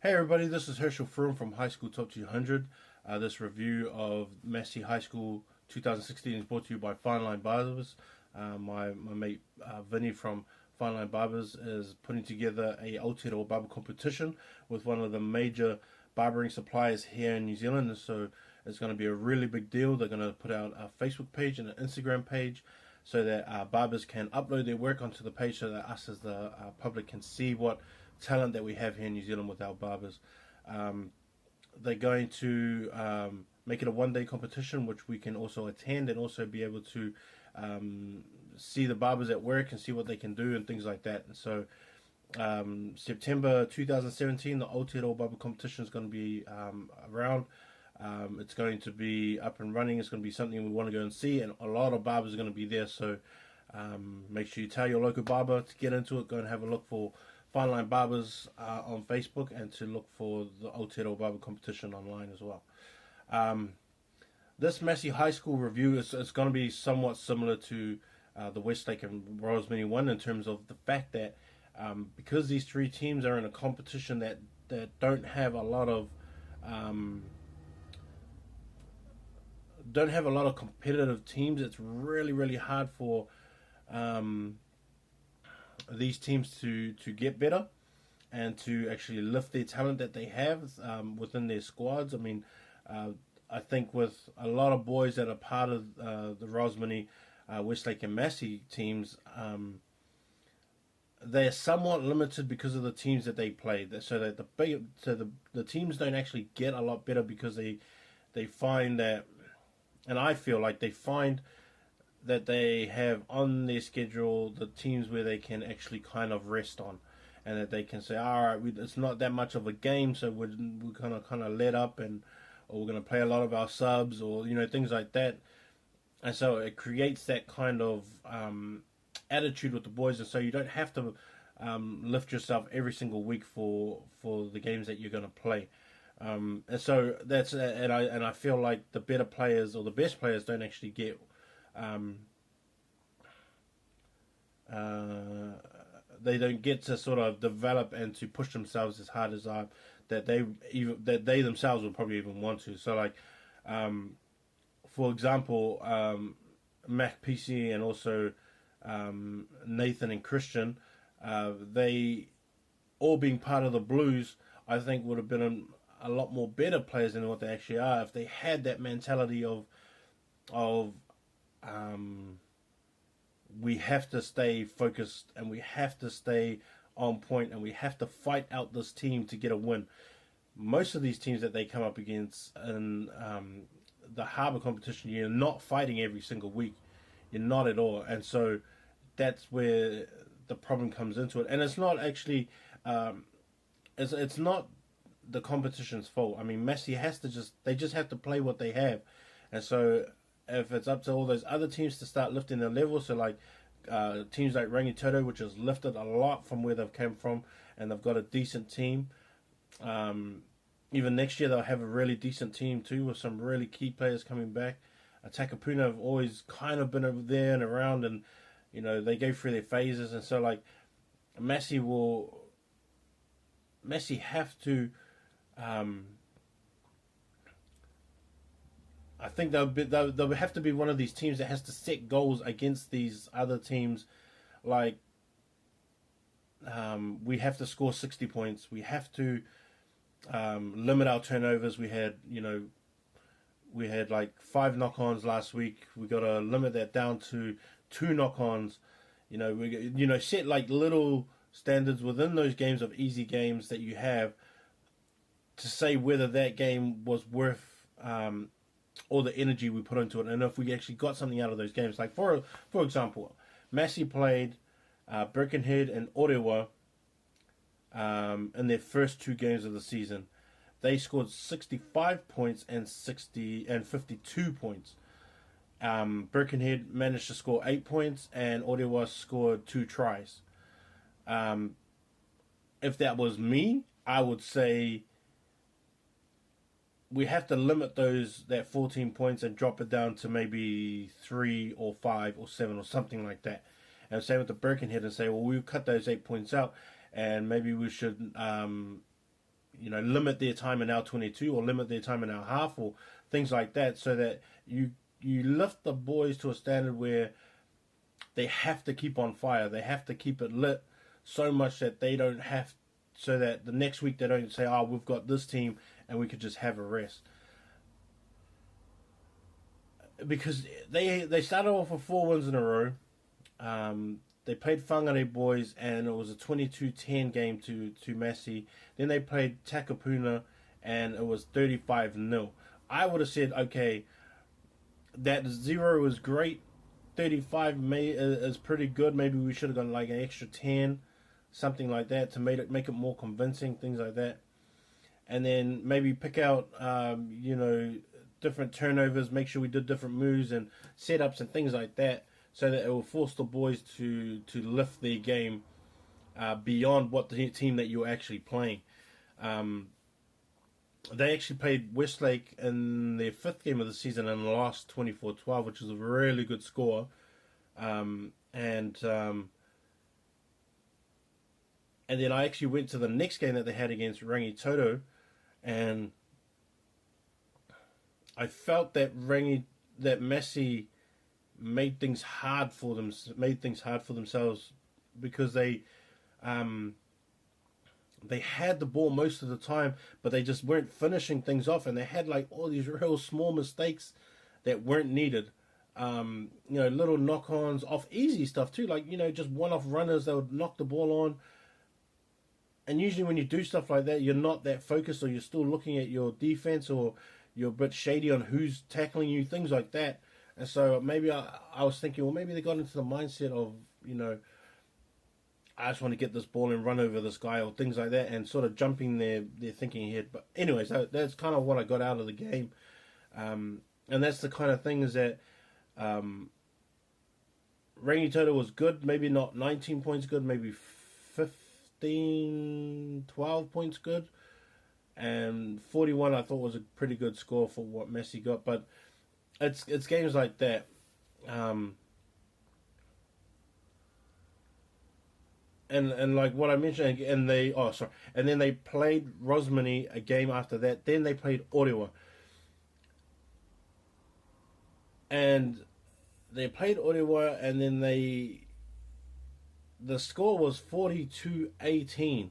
Hey everybody, this is Herschel Froome from High School Top 200. This review of Massey High School 2016 is brought to you by Fineline Barbers. My mate Vinnie from Fineline Barbers is putting together a Aotearoa barber competition with one of the major barbering suppliers here in New Zealand. So it's going to be a really big deal. They're going to put out a Facebook page and an Instagram page so that barbers can upload their work onto the page so that us as the public can see what talent that we have here in New Zealand with our barbers. They're going to make it a one-day competition, which we can also attend and also be able to see the barbers at work and see what they can do and things like that. And so September 2017, the Aotearoa Barber Competition is going to be around. It's going to be up and running. It's going to be something we want to go and see, and a lot of barbers are going to be there. So make sure you tell your local barber to get into it. Go and have a look for Fineline Barbers on Facebook, and to look for the Aotearoa Barber Competition online as well. This Massey High School review is going to be somewhat similar to the Westlake and Rosemary one in terms of the fact that because these three teams are in a competition that don't have a lot of competitive teams, it's really hard for these teams to get better and to actually lift their talent that they have within their squads. I mean, I think with a lot of boys that are part of the Rosemary, Westlake and Massey teams, they're somewhat limited because of the teams that they play. So that the teams don't actually get a lot better because they find that, and I feel like they find that they have on their schedule the teams where they can actually kind of rest on, and that they can say, all right, it's not that much of a game, so we're gonna kind of let up, or we're gonna play a lot of our subs, or things like that. And so it creates that kind of attitude with the boys, and so you don't have to lift yourself every single week for the games that you're gonna play. And so that's and I feel like the better players or the best players don't actually get they don't get to sort of develop and to push themselves as hard as that they themselves would probably even want to. So like for example, Mac PC and also Nathan and Christian, they all being part of the Blues, I think would have been a lot more better players than what they actually are if they had that mentality of we have to stay focused, and we have to stay on point, and we have to fight out this team to get a win. Most of these teams that they come up against in the harbour competition, you're not fighting every single week. You're not at all. And so that's where the problem comes into it. And it's not actually it's not the competition's fault. I mean, Massey they just have to play what they have. And so if it's up to all those other teams to start lifting their level, so like teams like Rangitoto, which has lifted a lot from where they've come from, and they've got a decent team. Even next year they'll have a really decent team too, with some really key players coming back. Takapuna have always kind of been over there and around, and they go through their phases, and so like Massey have to. I think they'll have to be one of these teams that has to set goals against these other teams. Like, we have to score 60 points. We have to limit our turnovers. We had like 5 knock-ons last week. We got to limit that down to 2 knock-ons. Set like little standards within those games of easy games that you have to say whether that game was worth all the energy we put into it, and if we actually got something out of those games. Like for example, Massey played Birkenhead and Orewa in their first 2 games of the season. They scored 65 points and 52 points. Birkenhead managed to score 8 points, and Orewa scored 2 tries. If that was me, I would say we have to limit that 14 points and drop it down to maybe 3 or 5 or 7 or something like that. And same with the Birkenhead, and say, well, we'll cut those 8 points out, and maybe we should limit their time in our 22 or limit their time in our half or things like that, so that you lift the boys to a standard where they have to keep on fire. They have to keep it lit so much that they don't have, so that the next week they don't say, oh, we've got this team and we could just have a rest. Because they started off with 4 wins in a row. They played Whangarei boys, and it was a 22-10 game to Massey. Then they played Takapuna, and it was 35-0. I would have said, okay, that 0 is great. 35 is pretty good. Maybe we should have gone like an extra 10, something like that, to make it more convincing, things like that. And then maybe pick out, different turnovers, make sure we did different moves and setups and things like that, so that it will force the boys to lift their game beyond what the team that you're actually playing. They actually played Westlake in their 5th game of the season and lost 24-12, which is a really good score. And then I actually went to the next game that they had against Rangitoto, and I felt that Massey made things hard for themselves, because they had the ball most of the time, but they just weren't finishing things off, and they had like all these real small mistakes that weren't needed. Little knock-ons off easy stuff too, like just one-off runners that would knock the ball on. And usually when you do stuff like that, you're not that focused, or you're still looking at your defense, or you're a bit shady on who's tackling you, things like that. And so maybe I was thinking, well, maybe they got into the mindset of, I just want to get this ball and run over this guy, or things like that, and sort of jumping their thinking ahead. But anyways, that's kind of what I got out of the game. And that's the kind of things that Rangitoto was good, maybe not 19 points good, maybe 15, 12 points good. And 41 I thought was a pretty good score for what Massey got. But it's games like that. And like what I mentioned, and then they played Rosmini a game after that. Then they played Orewa. And they played Orewa, and then the score was 42-18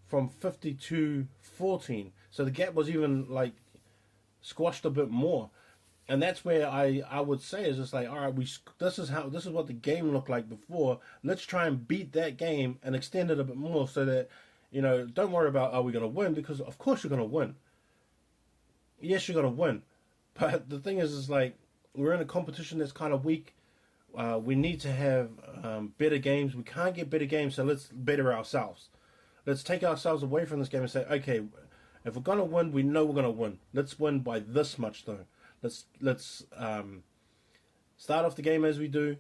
from 52-14. So the gap was even like squashed a bit more. And that's where I would say is just like, all right, this is what the game looked like before. Let's try and beat that game and extend it a bit more, so that, don't worry about, are we going to win? Because of course you're going to win. Yes, you're going to win. But the thing is like, we're in a competition that's kind of weak. We need to have better games. We can't get better games, so let's better ourselves. Let's take ourselves away from this game and say, okay, if we're going to win, we know we're going to win. Let's win by this much, though. Let's start off the game as we do,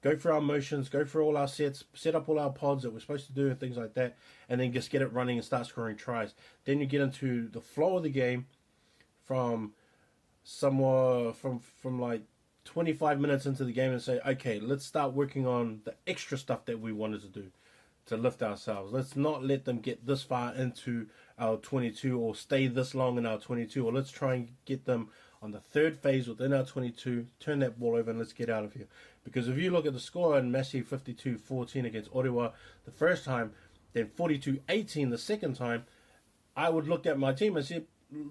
go through our motions, go through all our sets, set up all our pods that we're supposed to do and things like that, and then just get it running and start scoring tries. Then you get into the flow of the game from like 25 minutes into the game and say, okay, let's start working on the extra stuff that we wanted to do to lift ourselves. Let's not let them get this far into our 22 or stay this long in our 22, or let's try and get them on the third phase within our 22, turn that ball over and let's get out of here. Because if you look at the score in Massey 52-14 against Orewa the first time, then 42-18 the second time, I would look at my team and say,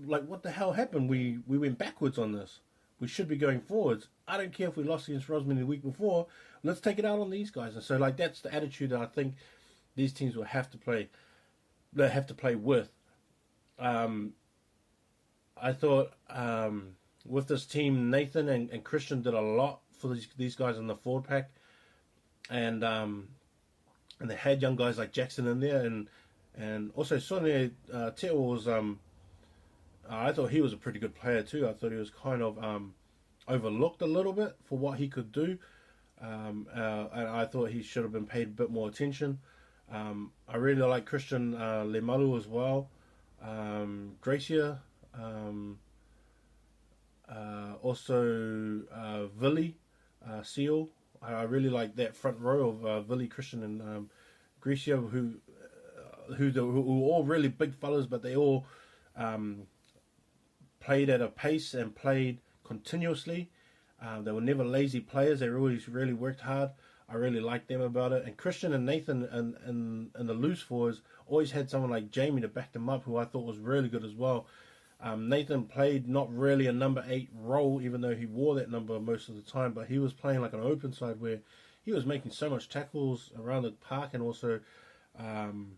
like, what the hell happened? We went backwards on this. We should be going forwards. I don't care if we lost against Rosman the week before. Let's take it out on these guys. And so, like, that's the attitude that I think these teams will have to play. They have to play with. I thought with this team, Nathan and Christian did a lot for these guys in the forward pack, and they had young guys like Jackson in there, and also Sonia Teo was I thought he was a pretty good player too. I thought he was kind of overlooked a little bit for what he could do, and I thought he should have been paid a bit more attention. I really like Christian Lemalu as well, Gracia. Also Vinnie Seal. I really like that front row of Vinnie, Christian, and Grecia, who who were all really big fellas, but they all played at a pace and played continuously. They were never lazy players. They always really worked hard. I really liked them about it. And Christian and Nathan and the loose fours always had someone like Jamie to back them up, who I thought was really good as well. Nathan played not really a number 8 role, even though he wore that number most of the time, but he was playing like an open side where he was making so much tackles around the park, and also in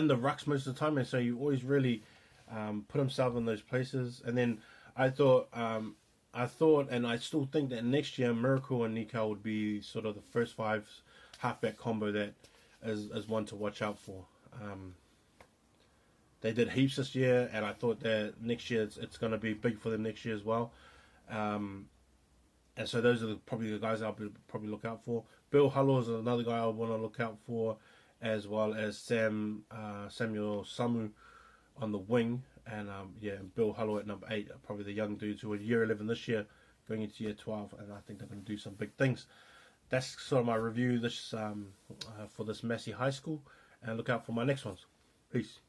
the rucks most of the time, and so he always really put himself in those places. And then I thought, and I still think that next year Miracle and Nikau would be sort of the first 5 halfback combo that is one to watch out for. They did heaps this year, and I thought that next year it's going to be big for them next year as well. And so those are probably the guys I'll probably look out for. Bill Hullo is another guy I want to look out for, as well as Samuel Samu on the wing. And Bill Hullo at number 8 are probably the young dudes who are year 11 this year, going into year 12, and I think they're going to do some big things. That's sort of my review this for this Massey High School, and look out for my next ones. Peace.